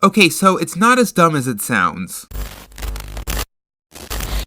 Okay, so it's not as dumb as it sounds.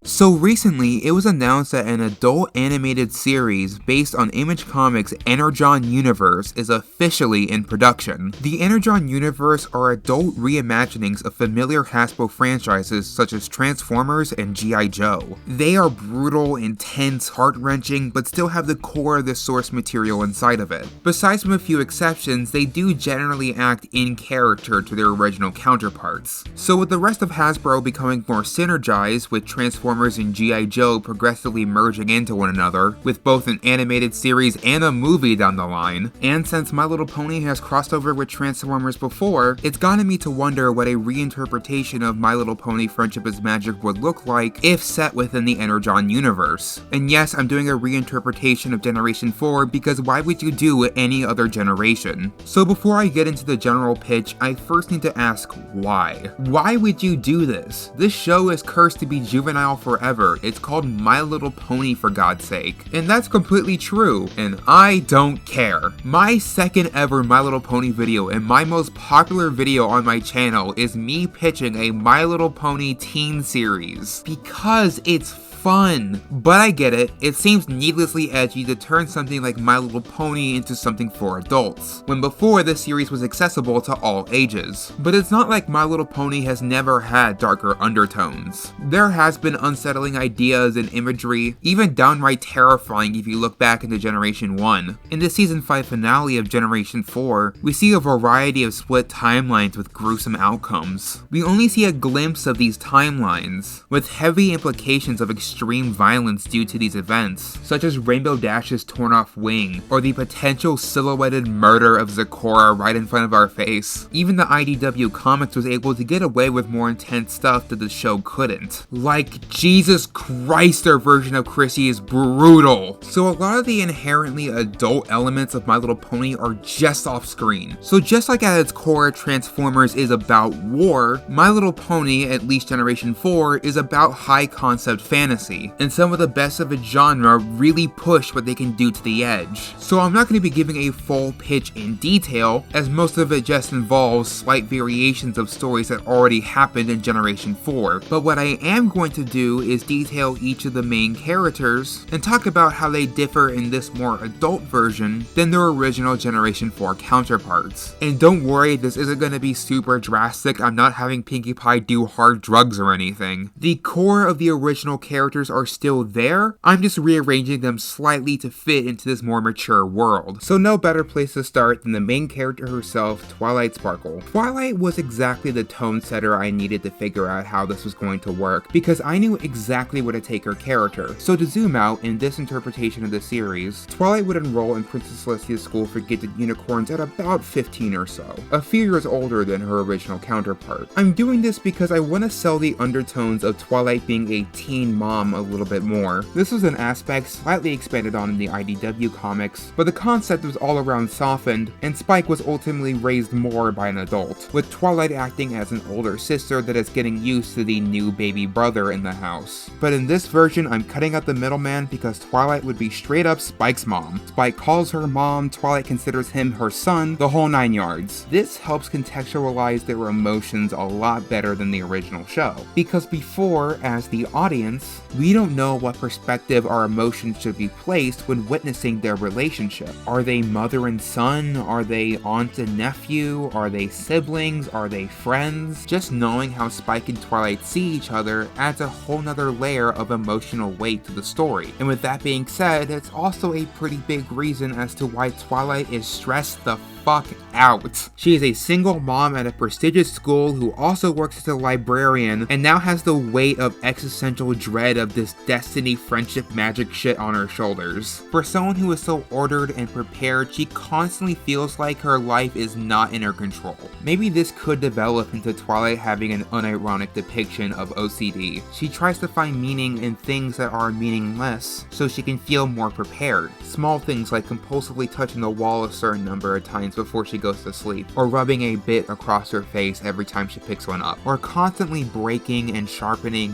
So recently, it was announced that an adult animated series based on Image Comics' Energon Universe is officially in production. The Energon Universe are adult reimaginings of familiar Hasbro franchises such as Transformers and G.I. Joe. They are brutal, intense, heart-wrenching, but still have the core of the source material inside of it. Besides from a few exceptions, they do generally act in character to their original counterparts. So with the rest of Hasbro becoming more synergized with Transformers and G.I. Joe progressively merging into one another, with both an animated series and a movie down the line, and since My Little Pony has crossed over with Transformers before, it's gotten me to wonder what a reinterpretation of My Little Pony Friendship is Magic would look like if set within the Energon universe. And yes, I'm doing a reinterpretation of Generation 4 because why would you do any other generation? So before I get into the general pitch, I first need to ask why? Why would you do this? This show is cursed to be juvenile forever. It's called My Little Pony for God's sake. And that's completely true, and I don't care. My second ever My Little Pony video and my most popular video on my channel is me pitching a My Little Pony teen series because it's fun. But I get it, it seems needlessly edgy to turn something like My Little Pony into something for adults, when before this series was accessible to all ages. But it's not like My Little Pony has never had darker undertones. There has been unsettling ideas and imagery, even downright terrifying if you look back into Generation 1. In the Season 5 finale of Generation 4, we see a variety of split timelines with gruesome outcomes. We only see a glimpse of these timelines, with heavy implications of extreme violence due to these events, such as Rainbow Dash's torn off wing, or the potential silhouetted murder of Zecora right in front of our face. Even the IDW Comics was able to get away with more intense stuff that the show couldn't. Like, Jesus Christ, their version of Chrissy is brutal. So a lot of the inherently adult elements of My Little Pony are just off screen. So just like at its core, Transformers is about war, My Little Pony, at least Generation 4, is about high concept fantasy. And some of the best of its genre really push what they can do to the edge. So I'm not going to be giving a full pitch in detail, as most of it just involves slight variations of stories that already happened in Generation 4, but what I am going to do is detail each of the main characters and talk about how they differ in this more adult version than their original Generation 4 counterparts. And don't worry, this isn't going to be super drastic. I'm not having Pinkie Pie do hard drugs or anything. The core of the original characters are still there, I'm just rearranging them slightly to fit into this more mature world. So no better place to start than the main character herself, Twilight Sparkle. Twilight was exactly the tone setter I needed to figure out how this was going to work, because I knew exactly what to take her character. So to zoom out, in this interpretation of the series, Twilight would enroll in Princess Celestia's school for gifted unicorns at about 15 or so, a few years older than her original counterpart. I'm doing this because I want to sell the undertones of Twilight being a teen mom a little bit more. This was an aspect slightly expanded on in the IDW comics, but the concept was all around softened, and Spike was ultimately raised more by an adult, with Twilight acting as an older sister that is getting used to the new baby brother in the house. But in this version, I'm cutting out the middleman because Twilight would be straight up Spike's mom. Spike calls her mom, Twilight considers him her son, the whole 9 yards. This helps contextualize their emotions a lot better than the original show, because before, as the audience, we don't know what perspective our emotions should be placed when witnessing their relationship. Are they mother and son? Are they aunt and nephew? Are they siblings? Are they friends? Just knowing how Spike and Twilight see each other adds a whole nother layer of emotional weight to the story. And with that being said, it's also a pretty big reason as to why Twilight is stressed the fuck out. She is a single mom at a prestigious school who also works as a librarian and now has the weight of existential dread of this destiny friendship magic shit on her shoulders. For someone who is so ordered and prepared, she constantly feels like her life is not in her control. Maybe this could develop into Twilight having an unironic depiction of OCD. She tries to find meaning in things that are meaningless so she can feel more prepared. Small things like compulsively touching the wall a certain number of times before she goes to sleep, or rubbing a bit across her face every time she picks one up, or constantly breaking and sharpening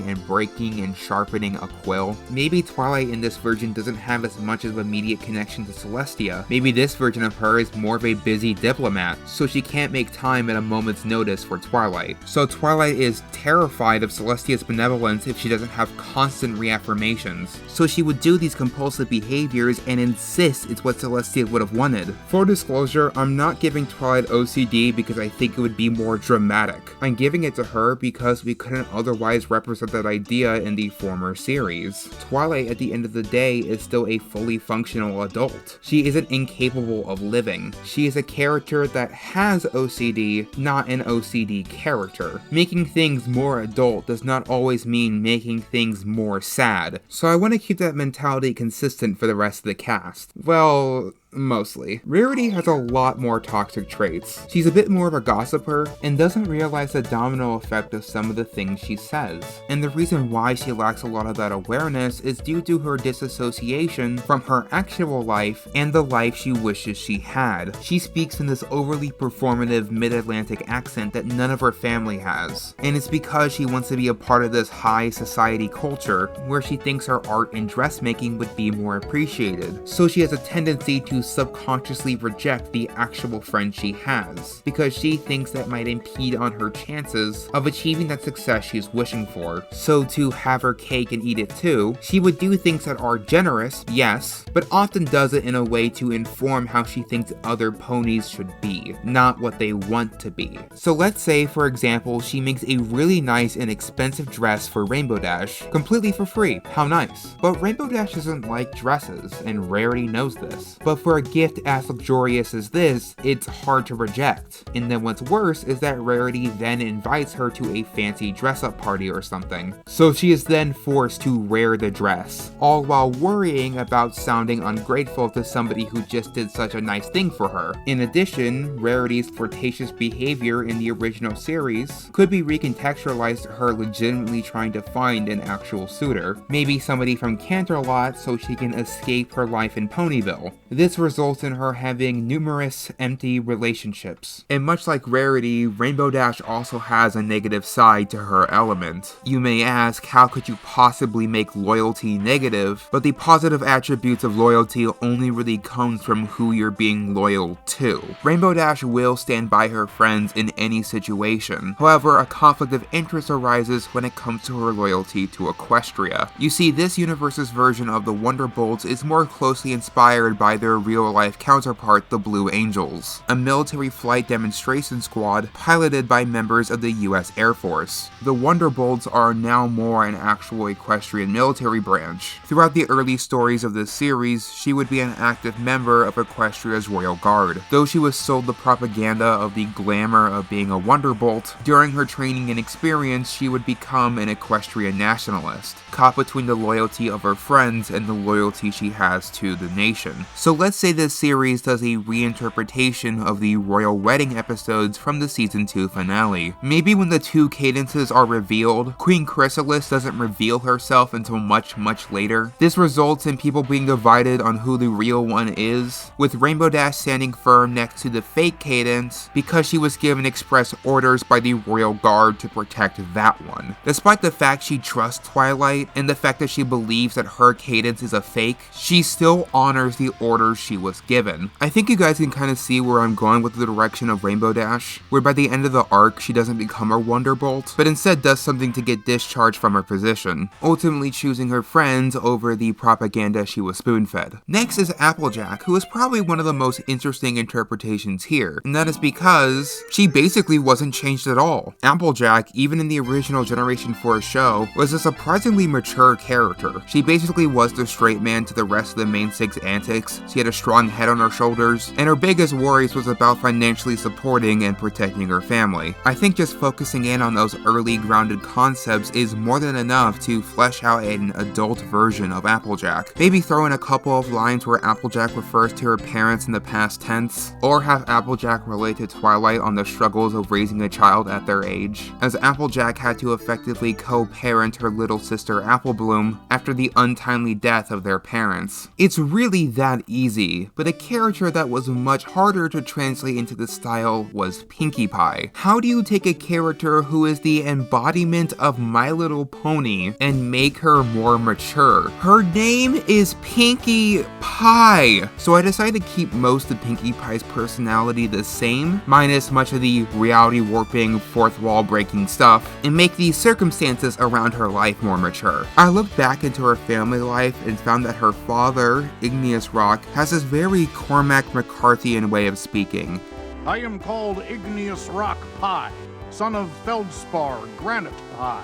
sharpening a quill. Maybe Twilight in this version doesn't have as much of an immediate connection to Celestia. Maybe this version of her is more of a busy diplomat, so she can't make time at a moment's notice for Twilight. So Twilight is terrified of Celestia's benevolence if she doesn't have constant reaffirmations. So she would do these compulsive behaviors and insist it's what Celestia would have wanted. For disclosure, I'm not giving Twilight OCD because I think it would be more dramatic. I'm giving it to her because we couldn't otherwise represent that idea in the former series. Twilight, at the end of the day, is still a fully functional adult. She isn't incapable of living. She is a character that has OCD, not an OCD character. Making things more adult does not always mean making things more sad, so I want to keep that mentality consistent for the rest of the cast. Well, mostly. Rarity has a lot more toxic traits. She's a bit more of a gossiper and doesn't realize the domino effect of some of the things she says. And the reason why she lacks a lot of that awareness is due to her disassociation from her actual life and the life she wishes she had. She speaks in this overly performative mid-Atlantic accent that none of her family has. And it's because she wants to be a part of this high society culture where she thinks her art and dressmaking would be more appreciated. So she has a tendency to subconsciously reject the actual friend she has, because she thinks that might impede on her chances of achieving that success she's wishing for. So to have her cake and eat it too, she would do things that are generous, yes, but often does it in a way to inform how she thinks other ponies should be, not what they want to be. So let's say, for example, she makes a really nice and expensive dress for Rainbow Dash, completely for free. How nice. But Rainbow Dash doesn't like dresses, and Rarity knows this. But for a gift as luxurious as this, it's hard to reject. And then what's worse is that Rarity then invites her to a fancy dress-up party or something. So she is then forced to wear the dress, all while worrying about sounding ungrateful to somebody who just did such a nice thing for her. In addition, Rarity's flirtatious behavior in the original series could be recontextualized to her legitimately trying to find an actual suitor. Maybe somebody from Canterlot so she can escape her life in Ponyville. This results in her having numerous empty relationships. And much like Rarity, Rainbow Dash also has a negative side to her element. You may ask, how could you possibly make loyalty negative? But the positive attributes of loyalty only really comes from who you're being loyal to. Rainbow Dash will stand by her friends in any situation. However, a conflict of interest arises when it comes to her loyalty to Equestria. You see, this universe's version of the Wonderbolts is more closely inspired by their real-life counterpart, the Blue Angels, a military flight demonstration squad piloted by members of the US Air Force. The Wonderbolts are now more an actual equestrian military branch. Throughout the early stories of this series, she would be an active member of Equestria's Royal Guard. Though she was sold the propaganda of the glamour of being a Wonderbolt, during her training and experience, she would become an equestrian nationalist, caught between the loyalty of her friends and the loyalty she has to the nation. So let's say this series does a reinterpretation of the royal wedding episodes from the season 2 finale. Maybe when the two cadences are revealed, Queen Chrysalis doesn't reveal herself until much later. This results in people being divided on who the real one is, with Rainbow Dash standing firm next to the fake cadence because she was given express orders by the royal guard to protect that one. Despite the fact she trusts Twilight and the fact that she believes that her cadence is a fake, she still honors the orders she was given. I think you guys can kind of see where I'm going with the direction of Rainbow Dash, where by the end of the arc she doesn't become a Wonderbolt, but instead does something to get discharged from her position, ultimately choosing her friends over the propaganda she was spoon-fed. Next is Applejack, who is probably one of the most interesting interpretations here, and that is because she basically wasn't changed at all. Applejack, even in the original Generation 4 show, was a surprisingly mature character. She basically was the straight man to the rest of the main 6 antics. She had a strong head on her shoulders, and her biggest worries was about financially supporting and protecting her family. I think just focusing in on those early grounded concepts is more than enough to flesh out an adult version of Applejack. Maybe throw in a couple of lines where Applejack refers to her parents in the past tense, or have Applejack relate to Twilight on the struggles of raising a child at their age, as Applejack had to effectively co-parent her little sister Applebloom after the untimely death of their parents. It's really that easy easy, but a character that was much harder to translate into the style was Pinkie Pie. How do you take a character who is the embodiment of My Little Pony and make her more mature? Her name is Pinkie Pie! So I decided to keep most of Pinkie Pie's personality the same, minus much of the reality warping, fourth wall breaking stuff, and make the circumstances around her life more mature. I looked back into her family life and found that her father, Igneous Rock, has this very Cormac McCarthyian way of speaking. I am called Igneous Rock Pie, son of Feldspar Granite Pie.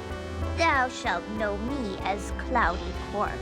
Thou shalt know me as Cloudy Quartz.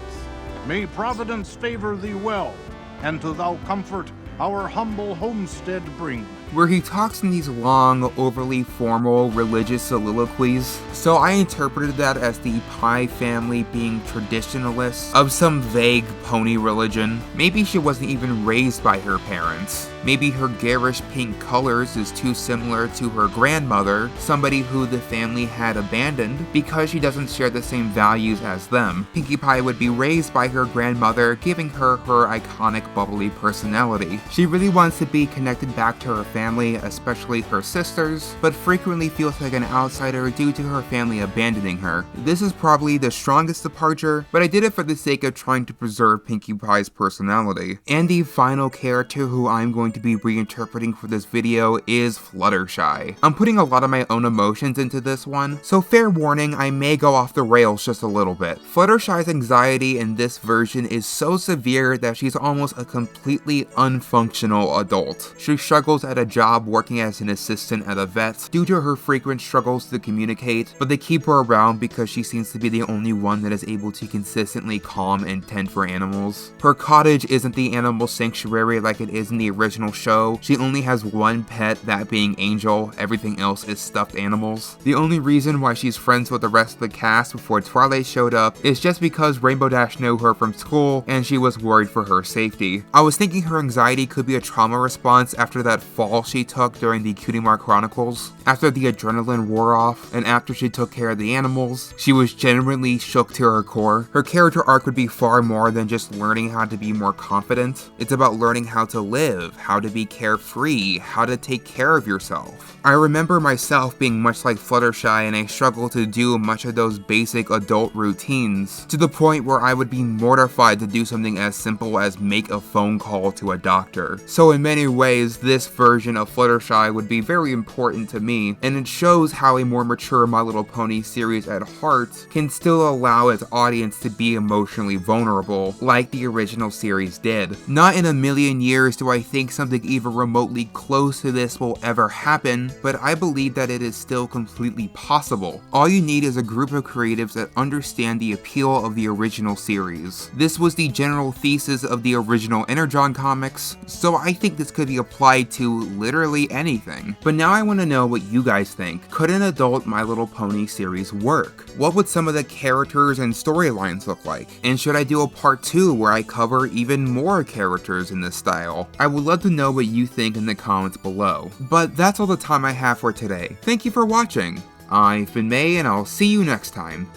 May Providence favor thee well, and to thou comfort our humble homestead bring. Where he talks in these long, overly formal, religious soliloquies. So I interpreted that as the Pie family being traditionalists of some vague pony religion. Maybe she wasn't even raised by her parents. Maybe her garish pink colors is too similar to her grandmother, somebody who the family had abandoned because she doesn't share the same values as them. Pinkie Pie would be raised by her grandmother, giving her her iconic bubbly personality. She really wants to be connected back to her family, especially her sisters, but frequently feels like an outsider due to her family abandoning her. This is probably the strongest departure, but I did it for the sake of trying to preserve Pinkie Pie's personality. And the final character who I'm going to be reinterpreting for this video is Fluttershy. I'm putting a lot of my own emotions into this one, so fair warning, I may go off the rails just a little bit. Fluttershy's anxiety in this version is so severe that she's almost a completely unfunctional adult. She struggles at a job working as an assistant at a vet due to her frequent struggles to communicate, but they keep her around because she seems to be the only one that is able to consistently calm and tend for animals. Her cottage isn't the animal sanctuary like it is in the original show. She only has one pet, that being Angel. Everything else is stuffed animals. The only reason why she's friends with the rest of the cast before Twilight showed up is just because Rainbow Dash knew her from school and she was worried for her safety. I was thinking her anxiety could be a trauma response after that fall she took during the Cutie Mark Chronicles. After the adrenaline wore off, and after she took care of the animals, she was genuinely shook to her core. Her character arc would be far more than just learning how to be more confident. It's about learning how to live, how to be carefree, how to take care of yourself. I remember myself being much like Fluttershy, and I struggled to do much of those basic adult routines, to the point where I would be mortified to do something as simple as make a phone call to a doctor. So in many ways, this version of Fluttershy would be very important to me, and it shows how a more mature My Little Pony series at heart can still allow its audience to be emotionally vulnerable, like the original series did. Not in a million years do I think something even remotely close to this will ever happen, but I believe that it is still completely possible. All you need is a group of creatives that understand the appeal of the original series. This was the general thesis of the original Energon comics, so I think this could be applied to literally anything. But now I want to know what you guys think. Could an adult My Little Pony series work? What would some of the characters and storylines look like? And should I do a part 2 where I cover even more characters in this style? I would love to know what you think in the comments below. But that's all the time I have for today. Thank you for watching. I've been May, and I'll see you next time.